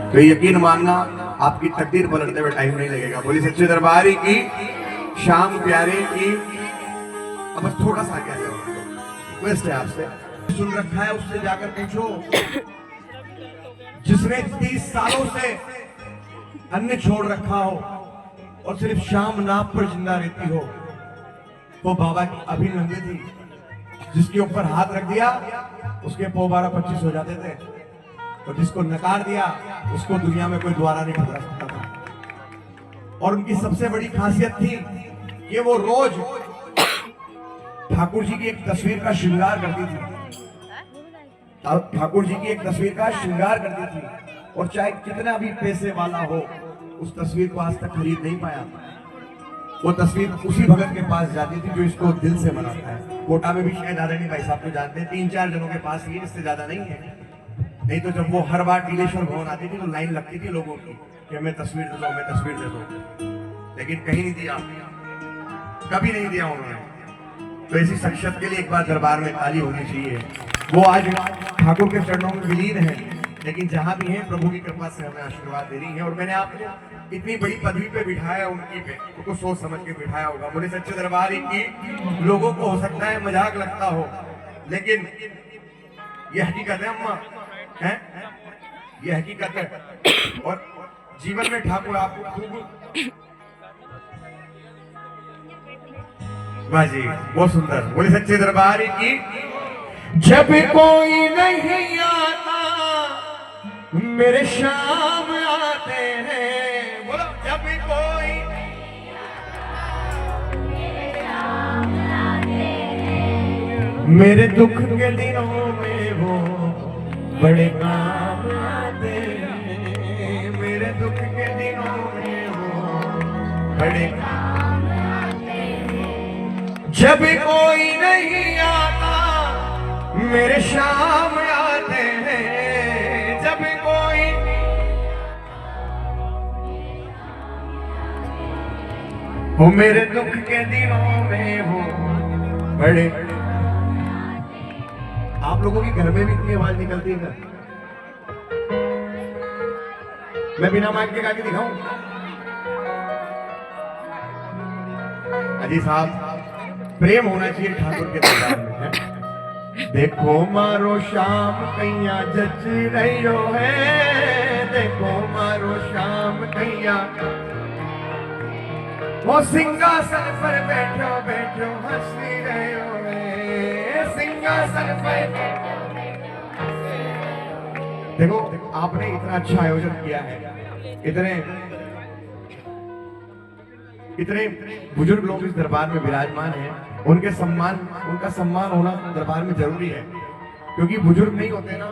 तो यकीन मानना आपकी तकदीर पलटने में टाइम नहीं लगेगा। बोली सच्चे दरबार की, श्याम प्यारे की। अब बस थोड़ा सा क्या रिक्वेस्ट है आपसे, सुन रखा है उससे जाकर पूछो, जिसने 30 सालों से अन्न छोड़ रखा हो और सिर्फ शाम नाप पर जिंदा रहती हो, वो बाबा की अभिनंदन थी। जिसके ऊपर हाथ रख दिया उसके पौ 12-25 हो जाते थे, और जिसको नकार दिया उसको दुनिया में कोई द्वारा नहीं ठुकरा सकता था। और उनकी सबसे बड़ी खासियत थी कि वो रोज ठाकुर जी की एक तस्वीर का श्रृंगार करती थी। ठाकुर जी की एक तस्वीर का श्रृंगार करती थी, और चाहे कितना भी पैसे वाला हो उस तस्वीर को आज तक खरीद नहीं पाया। वो तस्वीर उसी भगत के पास जाती थी जो इसको दिल से मनाता है। कोटा में भी शायद आदरणीय भाई साहब को जानते हैं, 3-4 जनों के पास ही, इससे ज्यादा नहीं है। नहीं तो जब वो हर बार टीलेश्वर भवन आती थी तो लाइन लगती थी लोगों की कि हमें तस्वीर दे दो, हमें तस्वीर दे दो, लेकिन कहीं नहीं दिया, कभी नहीं दिया उन्होंने। तो ऐसी शख्सियत के लिए एक बार दरबार में ताली होनी चाहिए। वो आज ठाकुर के चरणों में विलीन है, लेकिन जहां भी है प्रभु की कृपा से हमें आशीर्वाद दे रही है। और मैंने आपको इतनी बड़ी पदवी पे बिठाया, उनकी पे उनको सोच समझ के बिठाया होगा। बोले सच्चे दरबार की। लोगों को हो सकता है मजाक लगता हो, लेकिन ये हकीकत है अम्मा, है ये हकीकत है। और जीवन में ठाकुर आपको खूब, वाह जी बहुत सुंदर। बोले सच्चे दरबार की। जब कोई नहीं आता मेरे शाम आते हैं, बोलो जब कोई मेरे दुख के दिनों में वो बड़े काम आते हैं, मेरे दुख के दिनों में वो बड़े काम आते हैं। जब कोई नहीं आता मेरे शाम आते हैं, जब कोई वो मेरे दुख के दिनों में वो बड़े। आप लोगों की घर में भी इतनी आवाज निकलती है? मैं बिना माइक के गा के दिखाऊं? अजी साहब, प्रेम होना चाहिए ठाकुर के दरबार में, है? देखो मारो शाम कैया जच रही है, देखो मारो शाम कैया वो सिंहासन पर बैठो बैठो हंसी रहे हो, सिंहासन पर देखो। आपने इतना अच्छा आयोजन किया है, इतने बुजुर्ग लोग इस दरबार में विराजमान हैं, उनका सम्मान होना दरबार में जरूरी है। क्योंकि बुजुर्ग नहीं होते ना,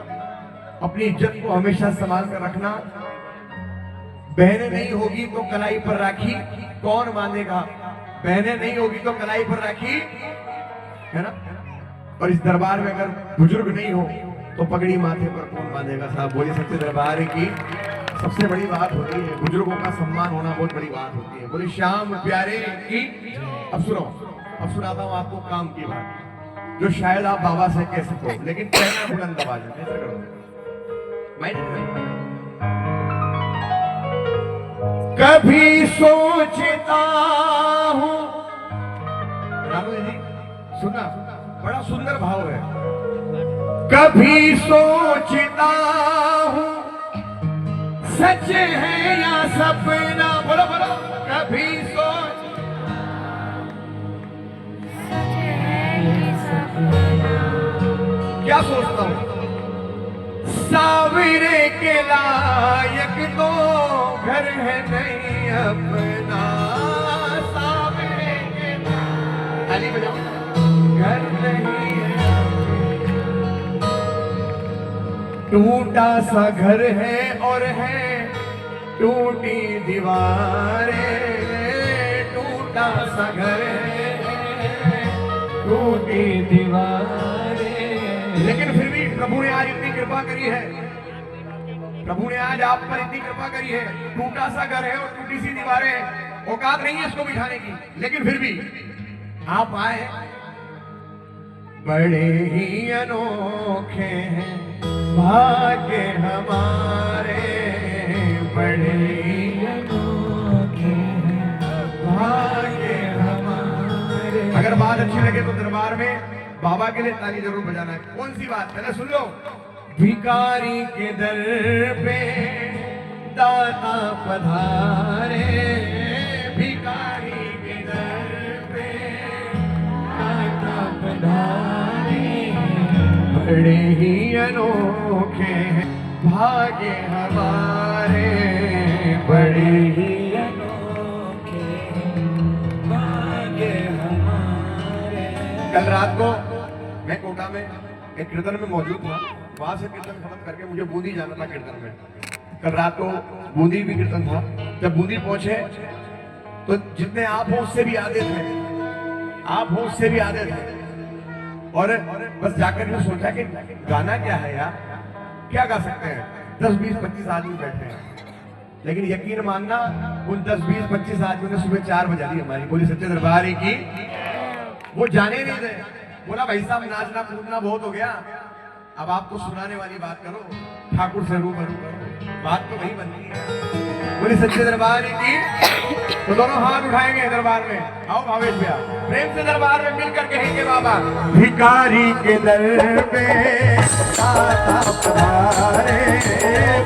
अपनी इज्जत को हमेशा संभाल कर रखना। बहनें नहीं होगी तो कलाई पर राखी कौन बांधेगा? बहनें नहीं होगी तो कलाई पर राखी, है ना? और इस दरबार में अगर बुजुर्ग नहीं हो तो पगड़ी माथे पर कौन बांधेगा? साहब बोलिए सच्चे दरबार की। सबसे बड़ी बात होती है बुजुर्गों का सम्मान होना, बहुत बड़ी बात होती है। बोले श्याम प्यारे की। अब सुनाता हूँ आपको काम की बात जो शायद आप बाबा से कह सको, लेकिन कहना बुलंद आवाज में कैसे करो? कभी सोचता हूँ, सुना बड़ा सुंदर भाव है। कभी सोचता हूँ सच है या सपना, बोलो बोलो। कभी सोच क्या सोचता हूँ? सावरे के लायक तो घर है नहीं अपना, सावरे के ताली बजाओ, घर नहीं है। टूटा सा घर है और है टूटी दीवारें, टूटा सा घर है टूटी दीवारें। लेकिन फिर भी प्रभु ने आज इतनी कृपा करी है, प्रभु ने आज आप पर इतनी कृपा करी है। टूटा सा घर है और टूटी सी दीवारें, औकात नहीं है इसको बिठाने की, लेकिन फिर भी आप आए। बड़े ही अनोखे हैं भाग्य हमारे, बड़े ही अनोखे हैं भाग्य हमारे। अगर बात अच्छी लगे तो दरबार में बाबा के लिए ताली जरूर बजाना है। कौन सी बात, पहले सुन लो। भिखारी के दर पे दाता पधारे, भिखारी के दर पे दाता पधारे, बड़े ही अनोखे हैं भाग्य हमारे, बड़े ही अनोखे हैं भाग्य हमारे। कल रात को मैं कोटा में एक कीर्तन में मौजूद था, वहां से कीर्तन खत्म करके मुझे बूंदी जाना था कीर्तन में। कल रात को बूंदी भी कीर्तन था। जब बूंदी पहुंचे तो जितने आप हो उससे भी आधे थे, आप हो उससे भी आधे थे। और बस जाकर के सोचा कि गाना क्या है यार, क्या गा सकते हैं। 10, 20, 25 आदमी बैठे हैं, लेकिन यकीन मानना उन 10, 20, 25 आदमियों ने सुबह 4 बजा दी हमारी बोली सच्चे दरबार की। वो जाने नहीं दे, बोला भाई साहब नाचना कूदना बहुत हो गया, अब आपको सुनाने वाली बात करो, ठाकुर से रूबरू करो, बात तो वही बनती है। बोली सच्चे दरबार की। तो दोनों हाथ उठाएंगे दरबार में, आओ भावेश भैया प्रेम से दरबार में मिलकर कहेंगे बाबा। भिखारी के दर पे दाता पधारे,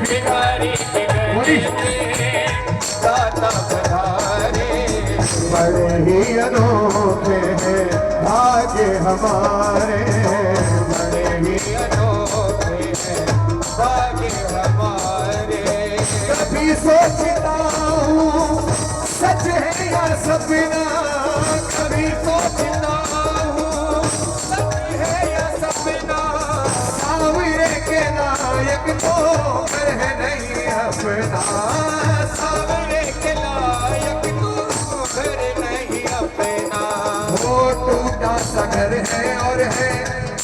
भिखारी के दर पे दाता पधारे, बड़े ही अनोखे हैं भाग्य हमारे, बड़े ही अनोखे हैं भाग्य हमारे। कभी सोचता हूँ सच है या सपना, कभी सोचता हूँ सच है या सपना, सावरे के नायक तो घर है नहीं अपना, सावरे के नायक तो घर नहीं अपना। वो टूटा सा घर है और है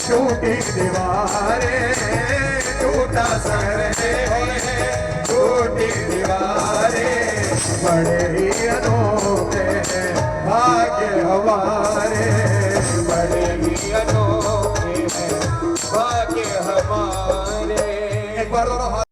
टूटी दीवारें, टूटा सा घर है और है टूटी दीवारें, बड़े ही अनोखे हैं भाग्य हमारे, बड़े ही अनोखे हैं भाग्य हमारे। एक बार दोनों